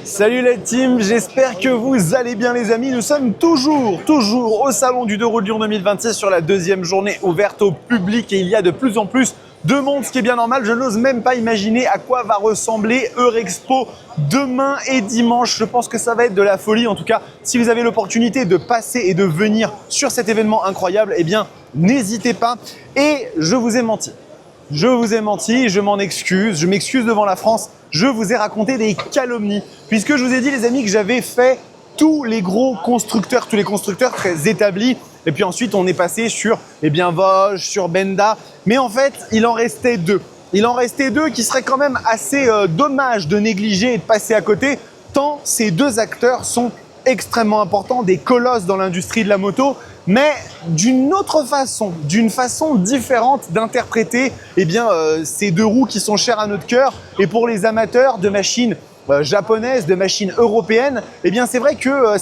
Salut la team, j'espère que vous allez bien les amis. Nous sommes toujours au salon du 2 roues de Lyon 2026 sur la deuxième journée ouverte au public et il y a de plus en plus de monde, ce qui est bien normal. Je n'ose même pas imaginer à quoi va ressembler Eurexpo demain et dimanche. Je pense que ça va être de la folie. En tout cas, si vous avez l'opportunité de passer et de venir sur cet événement incroyable, eh bien, n'hésitez pas. Et je vous ai menti. Je m'en excuse, je m'excuse devant la France. Je vous ai raconté des calomnies, puisque je vous ai dit les amis que j'avais fait tous les constructeurs très établis. Et puis ensuite, on est passé sur Vosges, sur Benda. Mais en fait, il en restait deux. Il en restait deux qui seraient quand même assez dommage de négliger et de passer à côté, tant ces deux acteurs sont extrêmement importants, des colosses dans l'industrie de la moto, mais d'une autre façon, d'une façon différente d'interpréter ces deux roues qui sont chères à notre cœur. Et pour les amateurs de machines japonaises, de machines européennes, c'est vrai que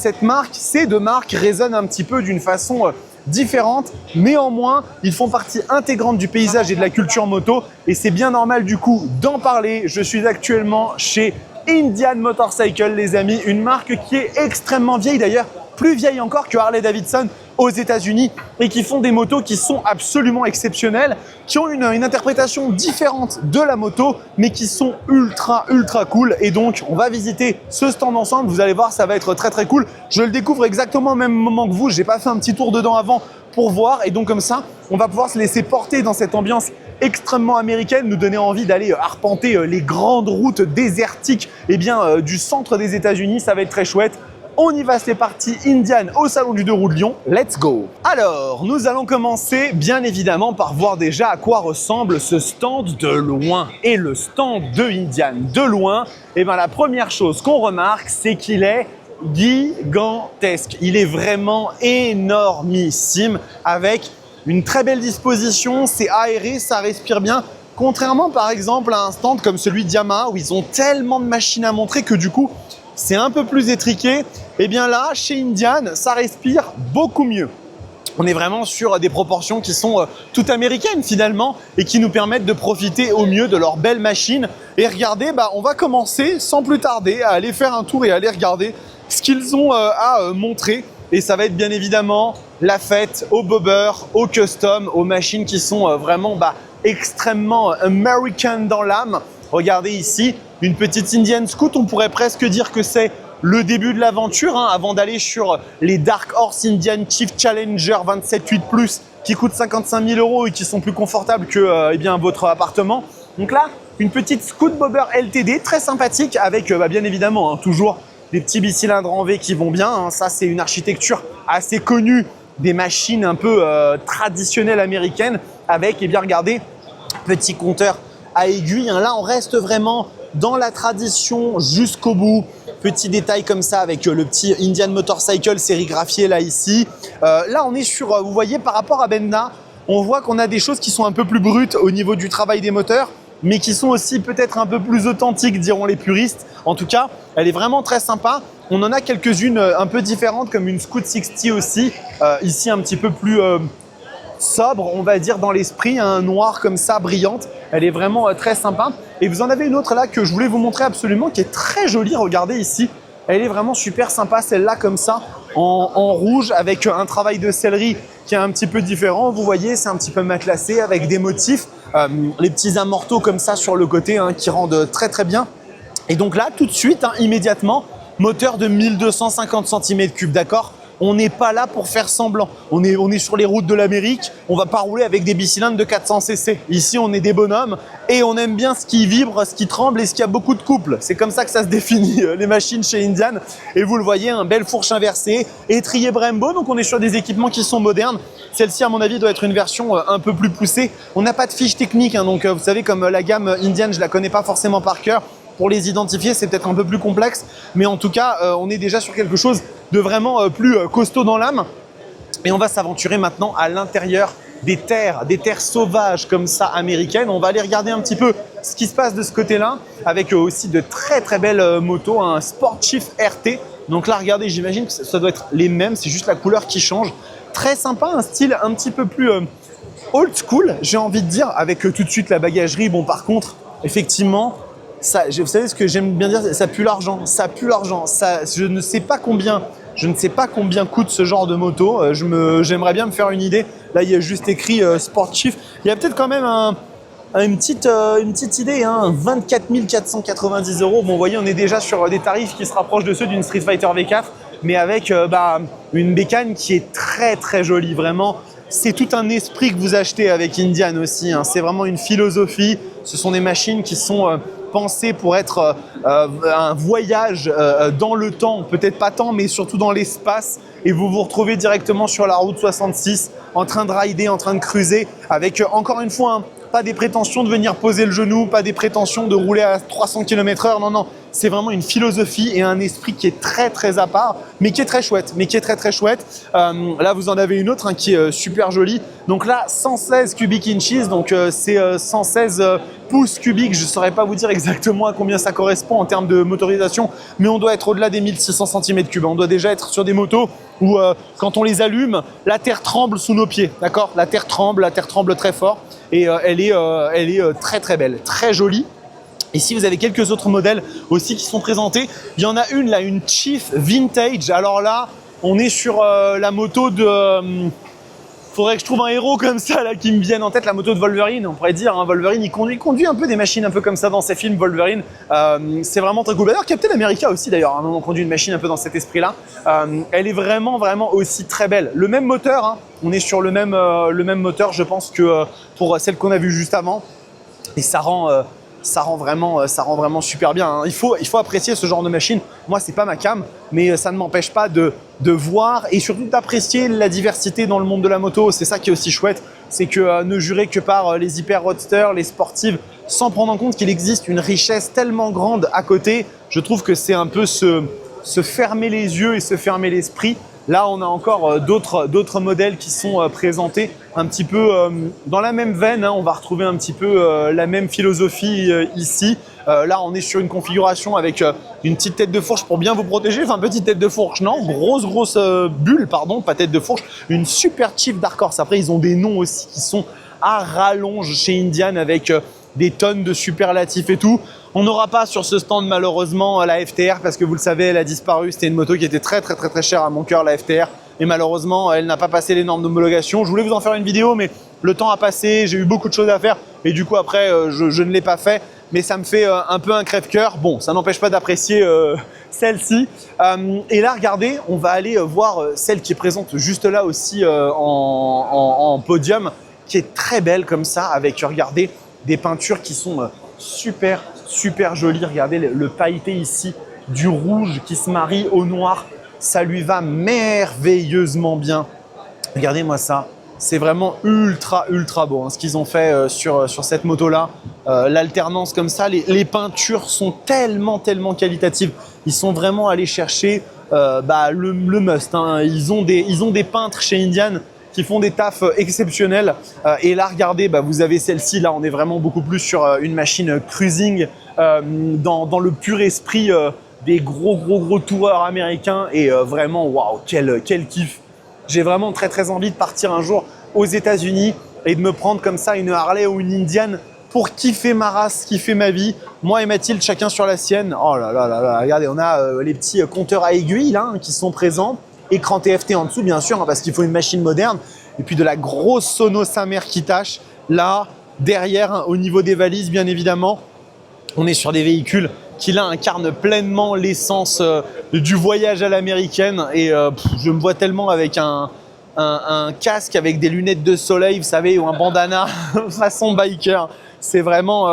ces deux marques résonnent un petit peu d'une façon différente. Néanmoins, ils font partie intégrante du paysage et de la culture moto et c'est bien normal du coup d'en parler. Je suis actuellement chez Indian Motorcycle, les amis, une marque qui est extrêmement vieille d'ailleurs, plus vieille encore que Harley Davidson aux États-Unis et qui font des motos qui sont absolument exceptionnelles, qui ont une interprétation différente de la moto, mais qui sont ultra cool. Et donc, on va visiter ce stand ensemble. Vous allez voir, ça va être très cool. Je le découvre exactement au même moment que vous. J'ai pas fait un petit tour dedans avant pour voir. Et donc, comme ça, on va pouvoir se laisser porter dans cette ambiance extrêmement américaine, nous donner envie d'aller arpenter les grandes routes désertiques du centre des États-Unis. Ça va être très chouette. On y va, c'est parti, Indian au salon du 2 roues de Lyon, let's go! Alors, nous allons commencer bien évidemment par voir déjà à quoi ressemble ce stand de loin. Et le stand de Indian de loin, la première chose qu'on remarque, c'est qu'il est gigantesque. Il est vraiment énormissime avec une très belle disposition, c'est aéré, ça respire bien. Contrairement par exemple à un stand comme celui de Yamaha où ils ont tellement de machines à montrer que du coup, c'est un peu plus étriqué. Et bien là, chez Indian, ça respire beaucoup mieux. On est vraiment sur des proportions qui sont toutes américaines finalement et qui nous permettent de profiter au mieux de leurs belles machines. Et regardez, on va commencer sans plus tarder à aller faire un tour et à aller regarder ce qu'ils ont à montrer. Et ça va être bien évidemment la fête aux bobbers, aux custom, aux machines qui sont vraiment extrêmement American dans l'âme. Regardez ici, une petite Indian Scoot, on pourrait presque dire que c'est le début de l'aventure avant d'aller sur les Dark Horse Indian Chief Challenger 27.8+, qui coûtent 55 000 € et qui sont plus confortables que votre appartement. Donc là, une petite Scoot Bobber LTD très sympathique avec bien évidemment toujours des petits bicylindres en V qui vont bien. Ça, c'est une architecture assez connue des machines un peu traditionnelles américaines avec, regardez, petit compteur à aiguille. Là, on reste vraiment dans la tradition jusqu'au bout. Petit détail comme ça avec le petit Indian Motorcycle sérigraphié là ici. Là, on est sur, vous voyez, par rapport à Benda, on voit qu'on a des choses qui sont un peu plus brutes au niveau du travail des moteurs, mais qui sont aussi peut-être un peu plus authentiques, diront les puristes. En tout cas, elle est vraiment très sympa. On en a quelques-unes un peu différentes, comme une Scoot 60 aussi. Ici, un petit peu plus sobre, on va dire, dans l'esprit, un noir comme ça, brillante. Elle est vraiment très sympa. Et vous en avez une autre là que je voulais vous montrer absolument, qui est très jolie. Regardez ici, elle est vraiment super sympa, celle-là comme ça, en rouge, avec un travail de sellerie qui est un petit peu différent. Vous voyez, c'est un petit peu matelassé avec des motifs, les petits amortos comme ça sur le côté qui rendent très bien. Et donc là, tout de suite, immédiatement, moteur de 1250 cm3, d'accord ? On n'est pas là pour faire semblant. On est sur les routes de l'Amérique. On va pas rouler avec des bicylindres de 400 cc. Ici, on est des bonhommes et on aime bien ce qui vibre, ce qui tremble et ce qui a beaucoup de couple. C'est comme ça que ça se définit, les machines chez Indian. Et vous le voyez, un bel fourche inversé, étrier Brembo. Donc, on est sur des équipements qui sont modernes. Celle-ci, à mon avis, doit être une version un peu plus poussée. On n'a pas de fiche technique. Donc, vous savez, comme la gamme Indian, je la connais pas forcément par cœur. Pour les identifier, c'est peut-être un peu plus complexe, mais en tout cas, on est déjà sur quelque chose de vraiment plus costaud dans l'âme. Et on va s'aventurer maintenant à l'intérieur des terres sauvages comme ça américaines. On va aller regarder un petit peu ce qui se passe de ce côté-là, avec aussi de très belles motos, un Sport Chief RT. Donc là, regardez, j'imagine que ça doit être les mêmes, c'est juste la couleur qui change. Très sympa, un style un petit peu plus old school, j'ai envie de dire, avec tout de suite la bagagerie. Bon, par contre, effectivement, vous savez ce que j'aime bien dire, ça pue l'argent, ça pue l'argent. Je ne sais pas combien coûte ce genre de moto. J'aimerais bien me faire une idée. Là, il y a juste écrit Sport Chief. Il y a peut-être quand même une petite idée, hein. 24 490 €. Bon, vous voyez, on est déjà sur des tarifs qui se rapprochent de ceux d'une Street Fighter V4, mais avec une bécane qui est très très jolie. Vraiment, c'est tout un esprit que vous achetez avec Indian aussi, hein. C'est vraiment une philosophie. Ce sont des machines qui sont pensées pour être un voyage dans le temps, peut-être pas tant, mais surtout dans l'espace. Et vous vous retrouvez directement sur la route 66, en train de rider, en train de cruiser, avec encore une fois, hein, pas des prétentions de venir poser le genou, pas des prétentions de rouler à 300 km/h. Non, non, c'est vraiment une philosophie et un esprit qui est très très à part, mais qui est très chouette. Là, vous en avez une autre, hein, qui est super jolie. Donc là, 116 cubic inches, donc c'est 116 pouces cubiques. Je ne saurais pas vous dire exactement à combien ça correspond en termes de motorisation, mais on doit être au-delà des 1600 cm3. On doit déjà être sur des motos où quand on les allume, la terre tremble sous nos pieds, d'accord? La terre tremble très fort et elle est très très belle, très jolie. Ici, vous avez quelques autres modèles aussi qui sont présentés. Il y en a une là, une Chief Vintage. Alors là, on est sur la moto de... faudrait que je trouve un héros comme ça là qui me vienne en tête, la moto de Wolverine. On pourrait dire, hein, Wolverine, il conduit un peu des machines un peu comme ça dans ses films. Wolverine, c'est vraiment très cool. D'ailleurs, Captain America aussi, d'ailleurs, on conduit une machine un peu dans cet esprit-là. Elle est vraiment aussi très belle. Le même moteur, hein, on est sur le même moteur, je pense, que pour celle qu'on a vue juste avant. Et ça rend vraiment super bien, hein. Il faut apprécier ce genre de machine. Moi, c'est pas ma cam, mais ça ne m'empêche pas de voir et surtout d'apprécier la diversité dans le monde de la moto. C'est ça qui est aussi chouette, c'est que ne jurer que par les hyper roadsters, les sportives, sans prendre en compte qu'il existe une richesse tellement grande à côté. Je trouve que c'est un peu se fermer les yeux et se fermer l'esprit. Là, on a encore d'autres modèles qui sont présentés un petit peu dans la même veine, hein. On va retrouver un petit peu la même philosophie ici. Là, on est sur une configuration avec une petite tête de fourche pour bien vous protéger. Enfin, petite tête de fourche, non, grosse bulle, pardon, pas tête de fourche. Une super Chief Dark Horse. Après, ils ont des noms aussi qui sont à rallonge chez Indian avec des tonnes de superlatifs et tout. On n'aura pas sur ce stand malheureusement la FTR parce que vous le savez, elle a disparu. C'était une moto qui était très chère à mon cœur, la FTR. Et malheureusement, elle n'a pas passé les normes d'homologation. Je voulais vous en faire une vidéo, mais le temps a passé. J'ai eu beaucoup de choses à faire. Et du coup, après, je ne l'ai pas fait. Mais ça me fait un peu un crève-cœur. Bon, ça n'empêche pas d'apprécier celle-ci. Et là, regardez, on va aller voir celle qui est présente juste là aussi en podium, qui est très belle comme ça, avec, regardez, des peintures qui sont super jolies. Regardez le pailleté ici, du rouge qui se marie au noir. Ça lui va merveilleusement bien. Regardez-moi ça. C'est vraiment ultra beau, hein, ce qu'ils ont fait sur cette moto-là. L'alternance comme ça, les peintures sont tellement qualitatives. Ils sont vraiment allés chercher le must, hein. Ils ont des peintres chez Indian qui font des tafs exceptionnels. Et là, regardez, vous avez celle-ci. Là, on est vraiment beaucoup plus sur une machine cruising dans le pur esprit des gros toureurs américains. Et vraiment, waouh, quel kiff. J'ai vraiment très envie de partir un jour aux États-Unis et de me prendre comme ça une Harley ou une Indian pour kiffer ma race, kiffer ma vie. Moi et Mathilde, chacun sur la sienne. Oh là là, regardez, on a les petits compteurs à aiguilles là, qui sont présents. Écran TFT en dessous, bien sûr, hein, parce qu'il faut une machine moderne. Et puis de la grosse sono sa mère qui tâche. Là, derrière, hein, au niveau des valises, bien évidemment, on est sur des véhicules qui là incarnent pleinement l'essence du voyage à l'américaine. Et je me vois tellement avec un casque avec des lunettes de soleil, vous savez, ou un bandana façon biker. C'est vraiment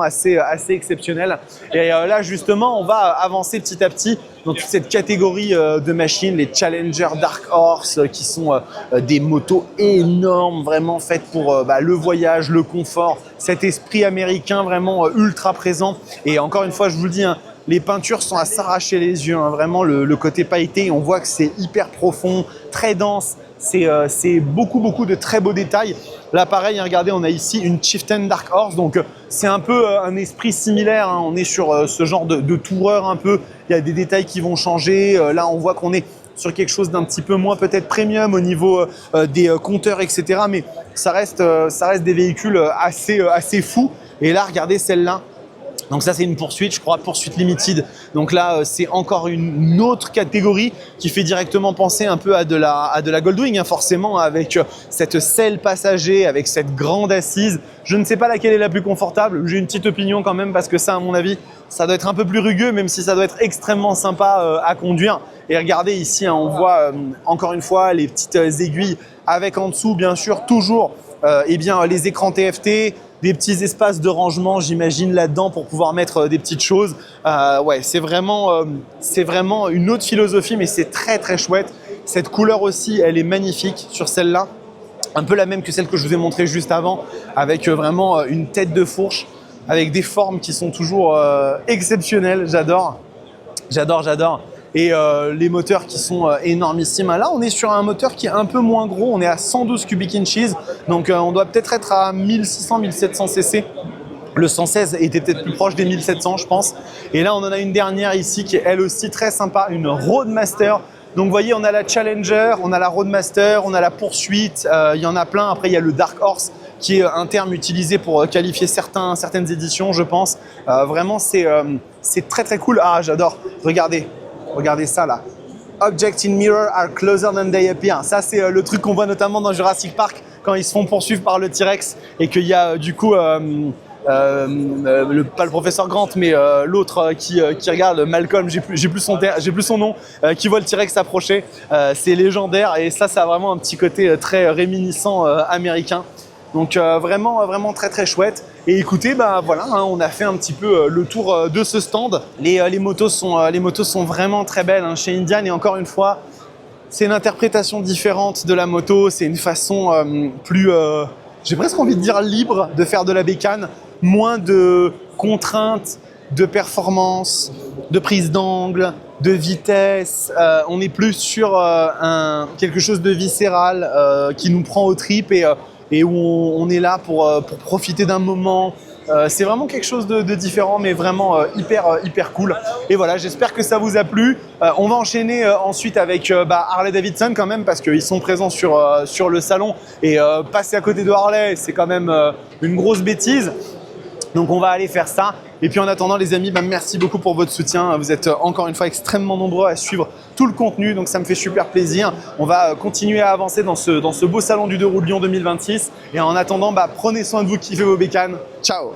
assez exceptionnel. Et là, justement, on va avancer petit à petit dans toute cette catégorie de machines, les Challenger Dark Horse, qui sont des motos énormes, vraiment faites pour le voyage, le confort, cet esprit américain vraiment ultra présent. Et encore une fois, je vous le dis, hein, les peintures sont à s'arracher les yeux, hein, vraiment le côté pailleté, on voit que c'est hyper profond, très dense. C'est beaucoup de très beaux détails. Là, pareil, regardez, on a ici une Chieftain Dark Horse. Donc, c'est un peu un esprit similaire, hein. On est sur ce genre de toureur un peu. Il y a des détails qui vont changer. Là, on voit qu'on est sur quelque chose d'un petit peu moins peut-être premium au niveau des compteurs, etc. Mais ça reste des véhicules assez fous. Et là, regardez celle-là. Donc ça, c'est une poursuite, je crois, poursuite limited. Donc là, c'est encore une autre catégorie qui fait directement penser un peu à de la Goldwing, hein, forcément, avec cette selle passager, avec cette grande assise. Je ne sais pas laquelle est la plus confortable. J'ai une petite opinion quand même parce que ça, à mon avis, ça doit être un peu plus rugueux, même si ça doit être extrêmement sympa à conduire. Et regardez ici, hein, on voit encore une fois les petites aiguilles avec en dessous, bien sûr, toujours eh bien, les écrans TFT, des petits espaces de rangement, j'imagine, là-dedans pour pouvoir mettre des petites choses. Ouais, c'est vraiment une autre philosophie, mais c'est très très chouette. Cette couleur aussi, elle est magnifique sur celle-là. Un peu la même que celle que je vous ai montrée juste avant, avec vraiment une tête de fourche, avec des formes qui sont toujours exceptionnelles. J'adore, j'adore, j'adore. Et les moteurs qui sont énormissimes. Là, on est sur un moteur qui est un peu moins gros. On est à 112 cubic inches. Donc, on doit peut-être être à 1600-1700 cc. Le 116 était peut-être plus proche des 1700, je pense. Et là, on en a une dernière ici qui est elle aussi très sympa, une Roadmaster. Donc, vous voyez, on a la Challenger, on a la Roadmaster, on a la Poursuite. Il y en a plein. Après, il y a le Dark Horse, qui est un terme utilisé pour qualifier certaines éditions, je pense. Vraiment, c'est très, très cool. Ah, j'adore. Regardez ça là. Objects in mirror are closer than they appear. Ça, c'est le truc qu'on voit notamment dans Jurassic Park quand ils se font poursuivre par le T-Rex et qu'il y a du coup, pas le professeur Grant, mais l'autre qui regarde, Malcolm, j'ai plus son nom, qui voit le T-Rex s'approcher. C'est légendaire et ça a vraiment un petit côté très réminiscent américain. Donc vraiment très très chouette. Et écoutez, bah voilà, hein, on a fait un petit peu le tour de ce stand. Les motos sont vraiment très belles hein, chez Indian. Et encore une fois, c'est une interprétation différente de la moto. C'est une façon plus, j'ai presque envie de dire libre de faire de la bécane. Moins de contraintes, de performance, de prise d'angle, de vitesse. On est plus sur quelque chose de viscéral qui nous prend aux tripes et où on est là pour profiter d'un moment. C'est vraiment quelque chose de différent, mais vraiment hyper cool. Et voilà, j'espère que ça vous a plu. On va enchaîner ensuite avec Harley-Davidson quand même, parce qu'ils sont présents sur le salon. Et passer à côté de Harley, c'est quand même une grosse bêtise. Donc on va aller faire ça. Et puis en attendant les amis, merci beaucoup pour votre soutien. Vous êtes encore une fois extrêmement nombreux à suivre tout le contenu, donc ça me fait super plaisir. On va continuer à avancer dans ce beau salon du 2 roues de Lyon 2026. Et en attendant, prenez soin de vous, kiffez vos bécanes. Ciao!